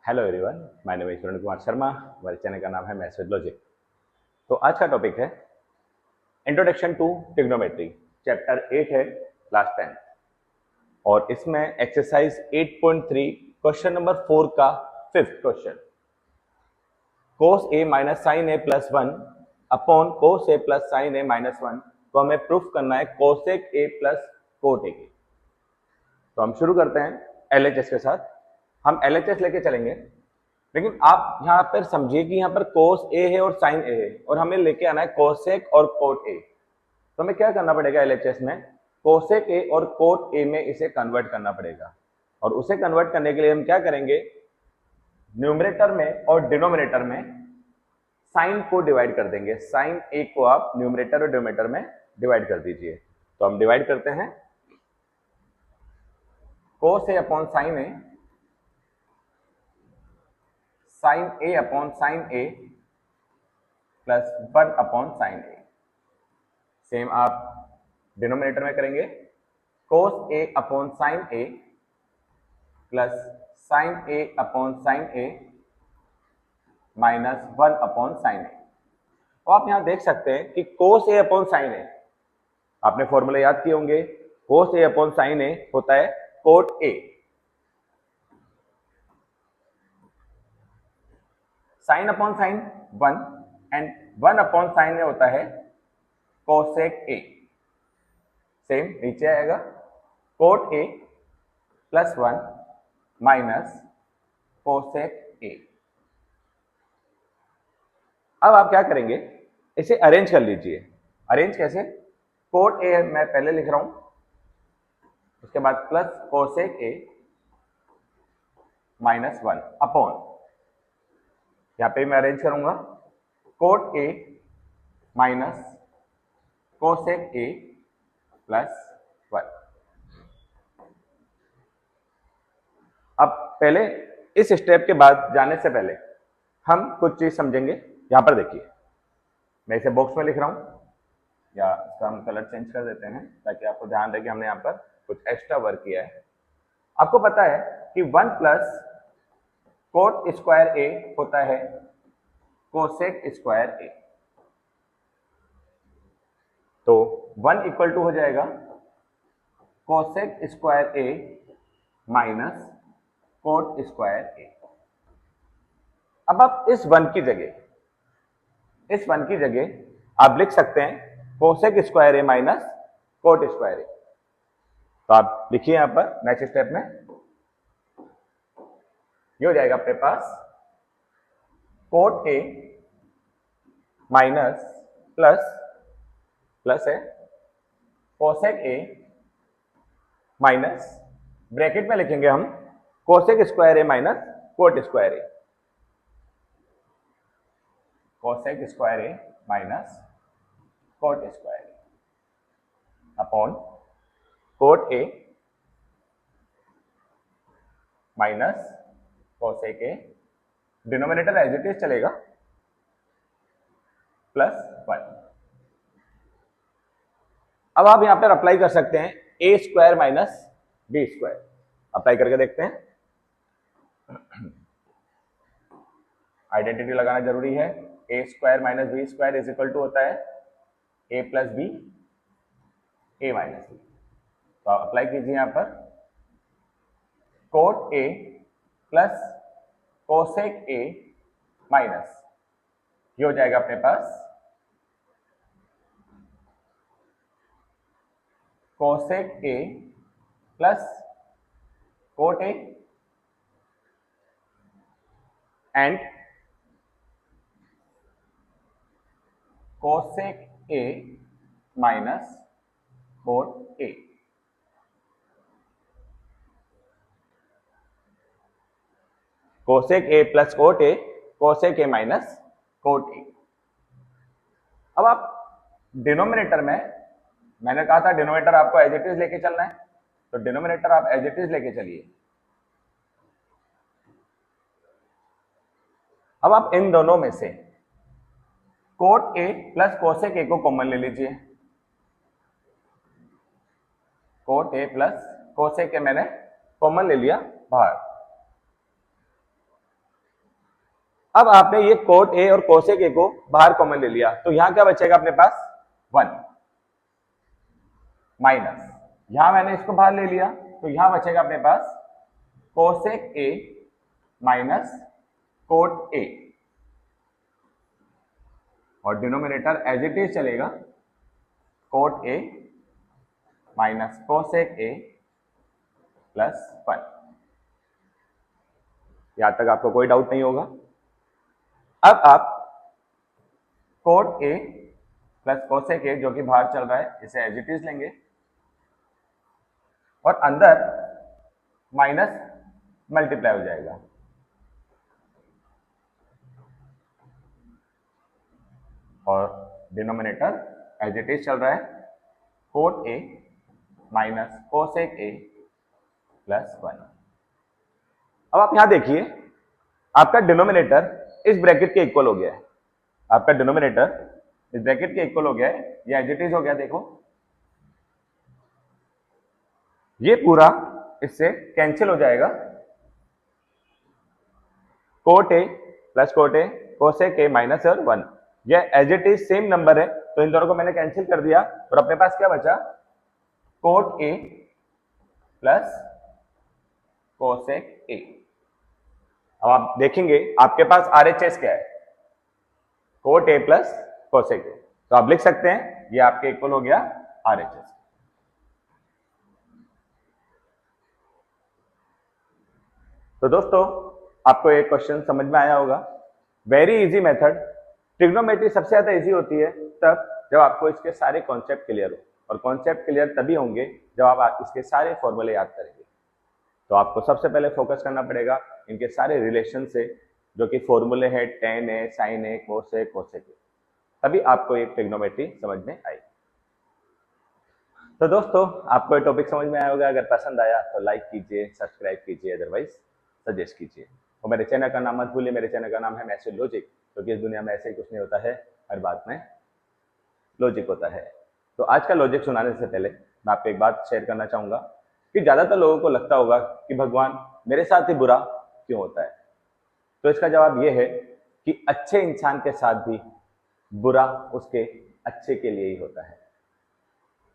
Hello everyone, my name is Kiran Kumar Sharma. हमारे channel का नाम है मैथ्स विद लॉजिक। तो आज का टॉपिक है इंट्रोडक्शन टू ट्रिग्नोमेट्री। चैप्टर 8 है, क्लास 10, और इसमें एक्सरसाइज 8.3 क्वेश्चन नंबर 4 का fifth question, cos a minus sine A plus 1 upon cos a plus sine A minus 1 को हमें प्रूफ करना है cosec a प्लस cot a के। तो हम शुरू करते हैं LHS के साथ। हम LHS लेके चलेंगे, लेकिन आप यहाँ पर समझिए कि यहाँ पर cos a है और sin a है, और हमें लेके आना है cosec और cot a। तो हमें क्या करना पड़ेगा LHS में, cosec a और cot a में इसे कन्वर्ट करना पड़ेगा। और उसे कन्वर्ट करने के लिए हम क्या करेंगे, न्यूमरेटर में और डिनोमिनेटर में साइन को डिवाइड कर देंगे। साइन a को आप न्यूमरेटर और डिनोमिनेटर में डिवाइड कर दीजिए। तो हम डिवाइड करते हैं, cos a upon sine a, sine a upon sine a plus 1 upon sine a। Same आप डिनोमिनेटर में करेंगे, cos a upon sine a plus sine a upon sine a minus 1 upon sine a। तो आप यहां देख सकते हैं कि cos a upon sine a, आपने फॉर्मूला याद किए होंगे, cos a upon sine a होता है cot a, sine upon sine 1 and 1 upon sine a होता है cosec a। सेम नीचे आएगा cot a plus 1 minus cosec a। अब आप क्या करेंगे, इसे अरेंज कर लीजिए। अरेंज कैसे, cot a मैं पहले लिख रहा हूं, उसके बाद plus cosec a minus 1 upon, यहां पे मैं अरेंज करूंगा cot a minus cosec a plus 1। अब पहले इस स्टेप के बाद जाने से पहले हम कुछ चीज समझेंगे। यहां पर देखिए, मैं इसे बॉक्स में लिख रहा हूं, या इसका हम कलर चेंज कर देते हैं ताकि आपको ध्यान रहे कि हमने यहाँ पर कुछ एक्स्ट्रा वर्क किया है। आपको पता है कि 1 प्लस कोट स्क्वायर ए होता है कोसेक स्क्वायर ए। तो 1 इक्वल टू हो जाएगा cosec square A minus cot square ए। अब आप इस 1 की जगह आप लिख सकते हैं cosec square A minus cot square ए। तो आप लिखिए यहां पर नेक्स्ट स्टेप में, ये हो जाएगा अपने पास कोट ए माइनस प्लस है कोसेक ए माइनस, ब्रैकेट में लिखेंगे हम cosec square A minus cot square A, cosec square A minus cot square A upon cot A minus cosec A, denominator as it is चलेगा, plus 1। अब आप यहां पर apply कर सकते हैं A square minus B square. Apply करके देखते हैं, आइडेंटिटी लगाना जरूरी है। A square minus B square is equal to होता है A plus B, A minus B. तो आप अप्लाई कीजिए यहां पर, cot A plus cosec A minus, ये हो जाएगा अपने पास cosec A plus cot A and cosec A minus cot A. Cosec A plus cot A, cosec A minus cot A. अब आप डिनोमिनेटर में, मैंने कहा था डिनोमिनेटर आपको एज इट इज लेके चलना है, तो डिनोमिनेटर आप एज इट इज लेके चलिए। अब आप इन दोनों में से कोट ए प्लस कोसेक ए को कॉमन ले लीजिए। कोट ए प्लस कोसेक ए मैंने कॉमन ले लिया बाहर, अब आपने ये कोट ए और कोसेक ए को बाहर कॉमन ले लिया, तो यहां क्या बचेगा अपने पास 1 माइनस, यहां मैंने इसको बाहर ले लिया तो यहां बचेगा अपने पास cosec A minus cot A, और डिनोमिनेटर एज इट इज चलेगा cot A minus cosec A plus 1। यहां तक आपको कोई डाउट नहीं होगा। अब आप कोट ए प्लस कोसेक ए जो कि बाहर चल रहा है इसे एज इट इज लेंगे, और अंदर माइनस मल्टीप्लाई हो जाएगा, और डिनोमिनेटर एज इट इज चल रहा है coat A minus cosec A plus 1। अब आप यहां देखिए, आपका डिनोमिनेटर इस ब्रैकेट के इक्वल हो गया है, आपका डिनोमिनेटर इस ब्रैकेट के इक्वल हो गया है, ये एज इट इज हो गया। देखो ये पूरा इससे कैंसिल हो जाएगा, cot A plus cot A cosec A minus और 1, ये as it is same number है, तो इन दोनों को मैंने कैंसिल कर दिया और अपने पास क्या बचा, कोट ए प्लस कोसेक ए। अब आप देखेंगे आपके पास आरएचएस क्या है, कोट ए प्लस कोसेक ए, तो आप लिख सकते हैं ये आपके इक्वल हो गया आरएचएस। तो दोस्तों आपको एक क्वेश्चन समझ में आया होगा, वेरी इजी मेथड। ट्रिग्नोमेट्री सबसे ज्यादा इजी होती है तब जब आपको इसके सारे कॉन्सेप्ट क्लियर हो, और कॉन्सेप्ट क्लियर तभी होंगे जब आप इसके सारे फॉर्मूले याद करेंगे। तो आपको सबसे पहले फोकस करना पड़ेगा इनके सारे रिलेशन से, जो कि फॉर्मूले है टेन है, साइन है, कोस है, कोसेक है, तभी आपको एक ट्रिग्नोमेट्री समझ में आएगी। तो दोस्तों आपको ये टॉपिक समझ में आया होगा, अगर पसंद आया तो लाइक कीजिए, सब्सक्राइब कीजिए, अदरवाइज सजेस्ट कीजिए, और मेरे चैनल का नाम मत भूलिए, मेरे चैनल का नाम है मैथ्स लॉजिक, क्योंकि इस दुनिया में ऐसे ही कुछ नहीं होता है, हर बात में लॉजिक होता है। तो आज का लॉजिक सुनाने से पहले मैं आपको एक बात शेयर करना चाहूंगा कि ज्यादातर लोगों को लगता होगा कि भगवान मेरे साथ ही बुरा क्यों होता है। तो इसका जवाब यह है कि अच्छे इंसान के साथ भी बुरा उसके अच्छे के लिए ही होता है।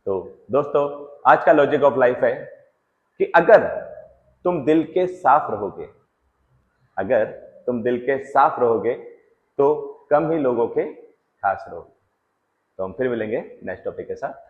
तो दोस्तों आज का लॉजिक ऑफ लाइफ है कि अगर तुम दिल के साफ रहोगे, अगर तुम दिल के साफ रहोगे तो कम ही लोगों के खास रहोगे। तो हम फिर मिलेंगे नेक्स्ट टॉपिक के साथ।